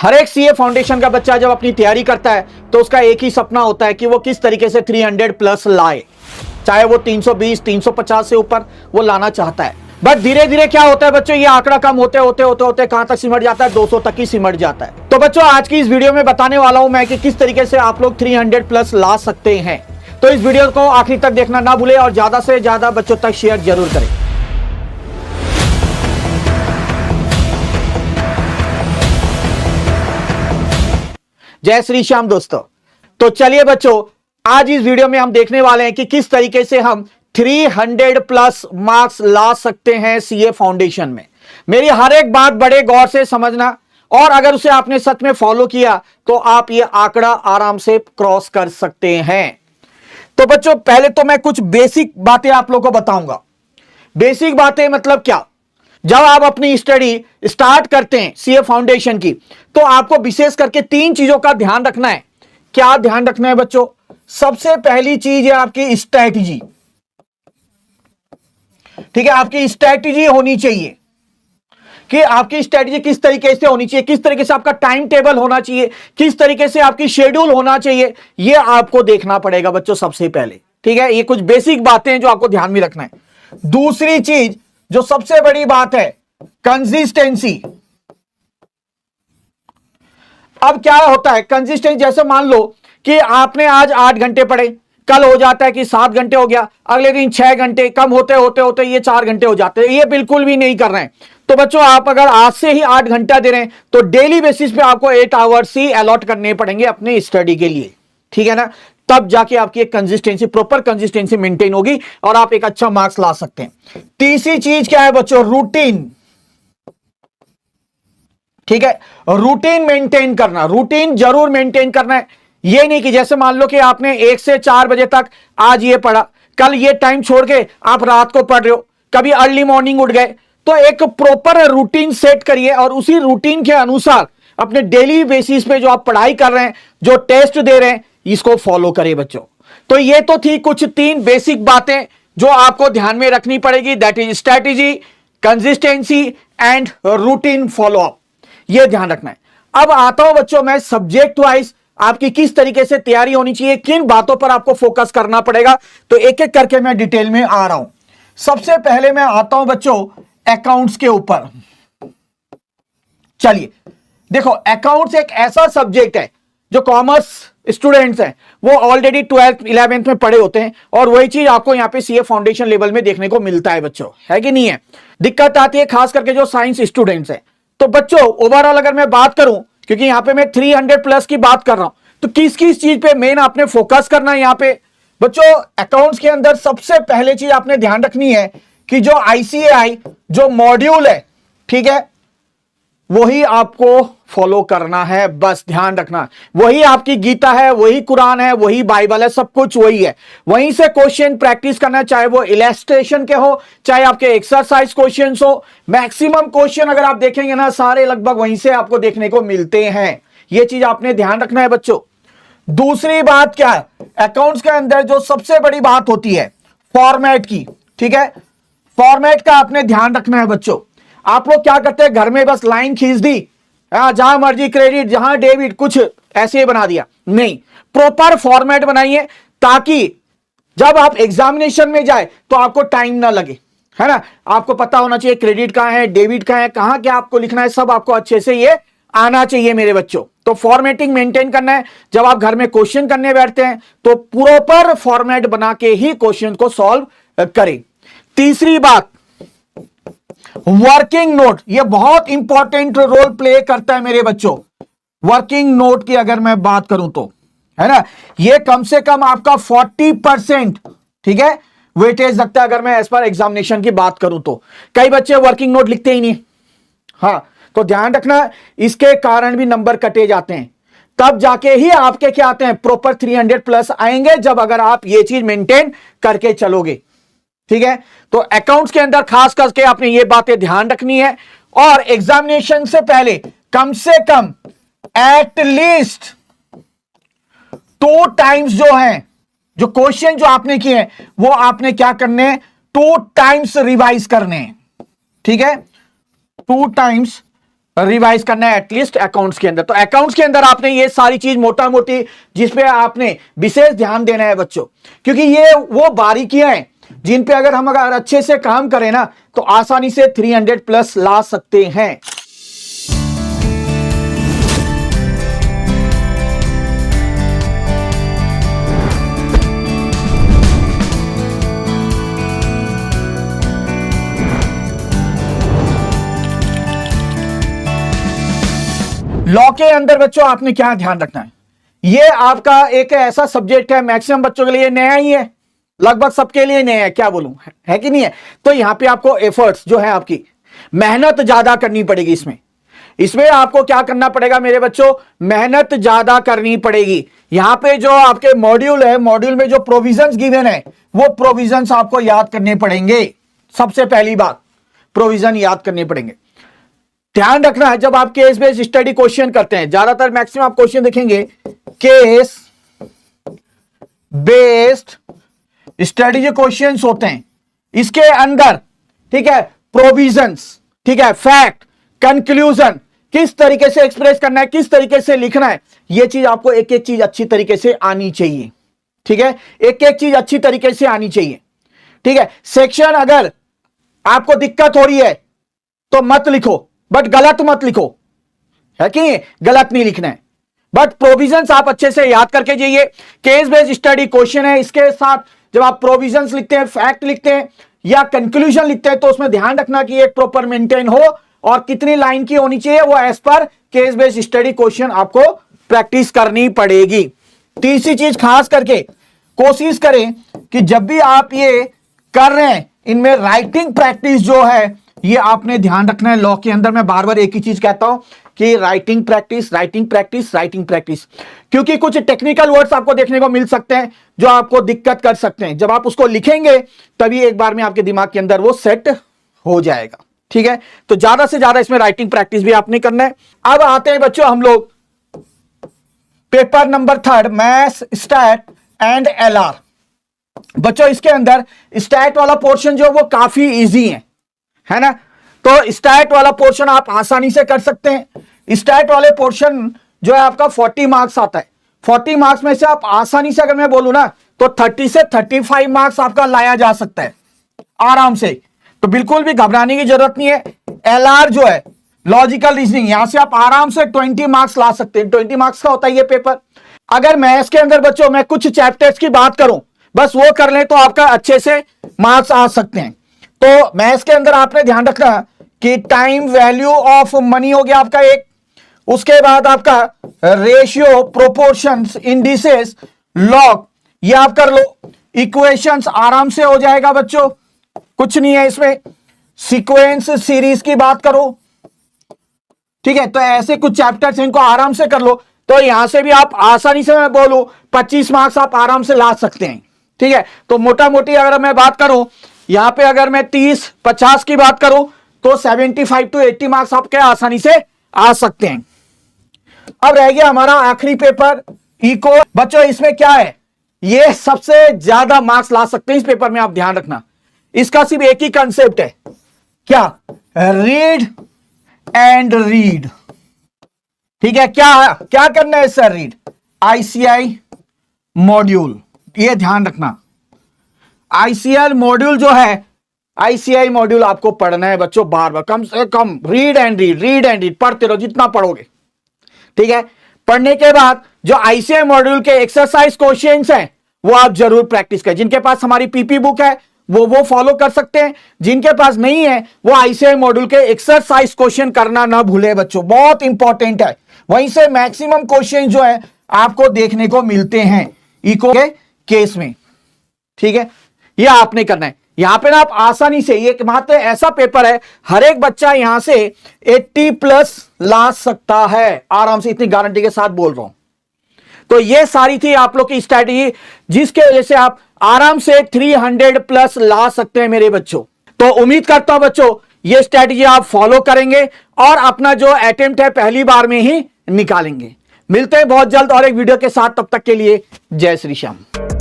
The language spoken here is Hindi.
हर एक सीए फाउंडेशन का बच्चा जब अपनी तैयारी करता है तो उसका एक ही सपना होता है कि वो किस तरीके से 300 प्लस लाए, चाहे वो 320 350 से ऊपर वो लाना चाहता है। बट धीरे धीरे क्या होता है बच्चों, ये आंकड़ा कम होते होते होते होते कहां तक सिमट जाता है, 200 तक ही सिमट जाता है। तो बच्चों आज की इस वीडियो में बताने वाला हूं मैं कि किस तरीके से आप लोग 300 प्लस ला सकते हैं। तो इस वीडियो को आखिर तक देखना ना भूले और ज्यादा से ज्यादा बच्चों तक शेयर जरूर करें। जय श्री श्याम दोस्तों। तो चलिए बच्चों, आज इस वीडियो में हम देखने वाले हैं कि किस तरीके से हम 300 प्लस मार्क्स ला सकते हैं सीए फाउंडेशन में। मेरी हर एक बात बड़े गौर से समझना, और अगर उसे आपने सच में फॉलो किया तो आप ये आंकड़ा आराम से क्रॉस कर सकते हैं। तो बच्चों पहले तो मैं कुछ बेसिक बातें आप लोगों को बताऊंगा। बेसिक बातें मतलब क्या, जब आप अपनी स्टडी स्टार्ट करते हैं सीए फाउंडेशन की तो आपको विशेष करके 3 चीजों का ध्यान रखना है। क्या ध्यान रखना है बच्चों? सबसे पहली चीज है आपकी स्ट्रैटेजी। ठीक है, आपकी स्ट्रैटेजी होनी चाहिए कि आपकी स्ट्रैटेजी किस तरीके से होनी चाहिए, किस तरीके से आपका टाइम टेबल होना चाहिए, किस तरीके से आपकी शेड्यूल होना चाहिए, यह आपको देखना पड़ेगा बच्चों सबसे पहले। ठीक है, ये कुछ बेसिक बातें हैं जो आपको ध्यान में रखना है। दूसरी चीज जो सबसे बड़ी बात है, कंसिस्टेंसी। अब क्या होता है कंसिस्टेंसी, जैसे मान लो कि आपने आज 8 घंटे पढ़े, कल हो जाता है कि 7 घंटे हो गया, अगले दिन 6 घंटे, कम होते होते होते ये 4 घंटे हो जाते हैं। ये बिल्कुल भी नहीं कर रहे हैं। तो बच्चों आप अगर आज से ही 8 घंटा दे रहे हैं तो डेली बेसिस पे आपको 8 आवर्स ही अलॉट करने पड़ेंगे अपने स्टडी के लिए। ठीक है ना, तब जाके आपकी एक कंसिस्टेंसी, प्रॉपर कंसिस्टेंसी मेंटेन होगी और आप एक अच्छा मार्क्स ला सकते हैं। तीसरी चीज क्या है बच्चों? रूटीन। ठीक है, रूटीन मेंटेन करना, रूटीन जरूर मेंटेन करना है। ये नहीं कि जैसे मान लो कि आपने 1 से 4 बजे तक आज ये पढ़ा, कल ये टाइम छोड़ के आप रात को पढ़ रहे हो, कभी अर्ली मॉर्निंग उठ गए। तो एक प्रॉपर रूटीन सेट करिए और उसी रूटीन के अनुसार अपने डेली बेसिस पे जो आप पढ़ाई कर रहे हैं, जो टेस्ट दे रहे हैं, इसको फॉलो करिए बच्चों। तो ये तो थी कुछ 3 बेसिक बातें जो आपको ध्यान में रखनी पड़ेगी, that is strategy, consistency and routine follow up. ये ध्यान रखना है। अब आता हूं बच्चों मैं सब्जेक्ट वाइज आपकी किस तरीके से तैयारी होनी चाहिए, किन बातों पर आपको फोकस करना पड़ेगा। तो एक एक करके मैं डिटेल में आ रहा हूं। सबसे पहले मैं आता हूं बच्चों अकाउंट्स के ऊपर। चलिए देखो, अकाउंट्स एक ऐसा सब्जेक्ट है जो कॉमर्स स्टूडेंट्स हैं वो ऑलरेडी 12th 11th में पढ़े होते हैं, और वही चीज आपको यहां पे सीए फाउंडेशन लेवल में देखने को मिलता है बच्चों, है कि नहीं है? दिक्कत आती है खास करके जो साइंस स्टूडेंट्स हैं। तो बच्चों ओवरऑल अगर मैं बात करूं, क्योंकि यहां पे मैं 300 प्लस की बात कर रहा हूं, तो किस किस चीज पे मेन आपने फोकस करना है यहां पे बच्चों? अकाउंट्स के अंदर सबसे पहले चीज आपने ध्यान रखनी है कि जो आईसीएआई जो मॉड्यूल है, ठीक है, वही आपको फॉलो करना है। बस ध्यान रखना, वही आपकी गीता है, वही कुरान है, वही बाइबल है, सब कुछ वही है। वहीं से क्वेश्चन प्रैक्टिस करना, चाहे वो इलस्ट्रेशन के हो, चाहे आपके एक्सरसाइज क्वेश्चंस हो। मैक्सिमम क्वेश्चन अगर आप देखेंगे ना, सारे लगभग वहीं से आपको देखने को मिलते हैं। ये चीज आपने ध्यान रखना है बच्चों। दूसरी बात क्या है, अकाउंट्स के अंदर जो सबसे बड़ी बात होती है फॉर्मेट की। ठीक है, फॉर्मेट का आपने ध्यान रखना है बच्चों। आप लोग क्या करते हैं, घर में बस लाइन खींच दी, जहां मर्जी क्रेडिट, जहां डेबिट, कुछ ऐसे ही बना दिया। नहीं, प्रॉपर फॉर्मेट बनाइए ताकि जब आप एग्जामिनेशन में जाए तो आपको टाइम ना लगे, है ना। आपको पता होना चाहिए क्रेडिट कहां है, डेबिट कहां है, कहां क्या आपको लिखना है, सब आपको अच्छे से ये आना चाहिए मेरे बच्चों। तो फॉर्मेटिंग मेंटेन करना है। जब आप घर में क्वेश्चन करने बैठते हैं तो प्रॉपर फॉर्मेट बना के ही क्वेश्चन को सॉल्व करें। तीसरी बात, वर्किंग नोट, ये बहुत इंपॉर्टेंट रोल प्ले करता है मेरे बच्चों। वर्किंग नोट की अगर मैं बात करूं तो, है ना, ये कम से कम आपका 40%, ठीक है, वेटेज लगता है। अगर मैं एज पर एग्जामिनेशन की बात करूं तो कई बच्चे वर्किंग नोट लिखते ही नहीं। हाँ, तो ध्यान रखना, इसके कारण भी नंबर कटे जाते हैं। तब जाके ही आपके क्या आते हैं, प्रॉपर 300 प्लस आएंगे, जब अगर आप ये चीज मेंटेन करके चलोगे। ठीक है, तो अकाउंट्स के अंदर खास करके आपने ये बातें ध्यान रखनी है। और एग्जामिनेशन से पहले कम से कम एटलीस्ट 2 टाइम्स जो है, जो क्वेश्चन जो आपने किए हैं वो आपने क्या करने हैं, 2 टाइम्स रिवाइज करने हैं। ठीक है, 2 टाइम्स रिवाइज करना है एटलीस्ट अकाउंट्स के अंदर। तो अकाउंट्स के अंदर आपने ये सारी चीज मोटा मोटी जिसपे आपने विशेष ध्यान देना है बच्चों, क्योंकि ये वो बारीकियां हैं जिन पे अगर हम अच्छे से काम करें ना तो आसानी से 300 प्लस ला सकते हैं। लॉ के अंदर बच्चों आपने क्या ध्यान रखना है, ये आपका एक ऐसा सब्जेक्ट है मैक्सिमम बच्चों के लिए नया ही है, लगभग सबके लिए नया है, क्या बोलूं, है कि नहीं है। तो यहां पे आपको एफर्ट्स जो है आपकी मेहनत ज्यादा करनी पड़ेगी। इसमें आपको क्या करना पड़ेगा मेरे बच्चों, मेहनत ज्यादा करनी पड़ेगी। यहां पे जो आपके मॉड्यूल है, मॉड्यूल में जो प्रोविजंस गिवन है वो प्रोविजंस आपको याद करने पड़ेंगे। सबसे पहली बात प्रोविजन याद करने पड़ेंगे। ध्यान रखना है जब आप केस बेस्ड स्टडी क्वेश्चन करते हैं, ज्यादातर मैक्सिमम आप क्वेश्चन देखेंगे केस बेस्ड स्टडी जो क्वेश्चंस होते हैं इसके अंदर, ठीक है, प्रोविजंस, ठीक है, फैक्ट, कंक्लूजन किस तरीके से एक्सप्रेस करना है, किस तरीके से लिखना है, यह चीज आपको एक एक चीज अच्छी तरीके से आनी चाहिए। ठीक है, एक एक चीज अच्छी तरीके से आनी चाहिए। ठीक है, सेक्शन अगर आपको दिक्कत हो रही है तो मत लिखो, बट गलत मत लिखो, है कि गलत नहीं लिखना है, बट प्रोविजंस आप अच्छे से याद करके जाइए। केस बेस्ड स्टडी क्वेश्चन है, इसके साथ जब आप प्रोविजंस लिखते हैं, फैक्ट लिखते हैं या कंक्लूजन लिखते हैं तो उसमें ध्यान रखना कि एक प्रॉपर मेंटेन हो और कितनी लाइन की होनी चाहिए वो as per case based study question आपको प्रैक्टिस करनी पड़ेगी। तीसरी चीज खास करके कोशिश करें कि जब भी आप ये कर रहे हैं इनमें राइटिंग प्रैक्टिस जो है ये आपने ध्यान रखना है। लॉ के अंदर मैं बार बार एक ही चीज कहता हूं कि writing practice, writing practice, writing practice, क्योंकि कुछ टेक्निकल वर्ड्स आपको देखने को मिल सकते हैं जो आपको दिक्कत कर सकते हैं। जब आप उसको लिखेंगे तभी एक बार में आपके दिमाग के अंदर वो सेट हो जाएगा। ठीक है, तो ज्यादा से ज्यादा इसमें राइटिंग प्रैक्टिस भी आपने करना है। अब आते हैं बच्चों हम लोग paper number 3 maths stat and LR. बच्चों इसके अंदर स्टैट वाला पोर्शन जो वो काफी इजी है ना, तो स्टैट वाला पोर्शन आप आसानी से कर सकते हैं। स्टैट वाले पोर्शन जो है आपका 40 मार्क्स आता है। 40 मार्क्स में से आप आसानी से अगर मैं बोलूं ना तो 30 से 35 मार्क्स आपका लाया जा सकता है आराम से, तो बिल्कुल भी घबराने की जरूरत नहीं है। एलआर जो है लॉजिकल रीजनिंग, यहां से आप आराम से 20 मार्क्स ला सकते हैं। 20 मार्क्स का होता है ये पेपर। अगर मैथ्स के अंदर बच्चों मैं कुछ चैप्टर्स की बात करूं, बस वो कर लें तो आपका अच्छे से मार्क्स आ सकते हैं। तो मैथ्स के अंदर आपने ध्यान रखना कि टाइम वैल्यू ऑफ मनी हो गया आपका एक, उसके बाद आपका रेशियो, प्रोपोर्शंस, इंडिसेस, लॉग, ये आप कर लो। इक्वेशंस आराम से हो जाएगा बच्चों, कुछ नहीं है इसमें। सीक्वेंस सीरीज की बात करो, ठीक है, तो ऐसे कुछ चैप्टर्स इनको आराम से कर लो। तो यहां से भी आप आसानी से मैं बोलूं 25 मार्क्स आप आराम से ला सकते हैं। ठीक है, तो मोटा मोटी अगर मैं बात करूं यहां पे, अगर मैं 30-50 की बात करूं तो 75 to 80 मार्क्स आपके आसानी से आ सकते हैं। अब रह गया हमारा आखिरी पेपर इको। बच्चों इसमें क्या है, ये सबसे ज्यादा मार्क्स ला सकते हैं इस पेपर में, आप ध्यान रखना। इसका सिर्फ एक ही कंसेप्ट है, क्या, रीड एंड रीड। ठीक है, क्या करना है सर, रीड आईसीआई मॉड्यूल, ये ध्यान रखना। आईसीआई मॉड्यूल जो है, आईसीआई मॉड्यूल आपको पढ़ना है बच्चों बार बार, कम से कम read and read, read and read पढ़ते रहो जितना पढ़ोगे। ठीक है, पढ़ने के बाद जो आईसीआई मॉड्यूल के एक्सरसाइज क्वेश्चंस हैं वो आप जरूर प्रैक्टिस करें। जिनके पास हमारी पीपी बुक है वो फॉलो कर सकते हैं, जिनके पास नहीं है वो आईसीआई मॉड्यूल के एक्सरसाइज क्वेश्चन करना ना भूले बच्चों, बहुत इंपॉर्टेंट है। वहीं से मैक्सिमम क्वेश्चन जो है आपको देखने को मिलते हैं इको के केस में। ठीक है, ये आपने करना है। यहां पे ना आप आसानी से, ये मात्र ऐसा पेपर है हर एक बच्चा यहां से 80 प्लस ला सकता है आराम से, इतनी गारंटी के साथ बोल रहा हूं। तो ये सारी थी आप लोग की स्ट्रैटेजी जिसके वजह से आप आराम से 300 प्लस ला सकते हैं मेरे बच्चों। तो उम्मीद करता हूं बच्चों ये स्ट्रैटेजी आप फॉलो करेंगे और अपना जो अटेम्प्ट है पहली बार में ही निकालेंगे। मिलते हैं बहुत जल्द और एक वीडियो के साथ, तब तक के लिए जय श्री श्याम।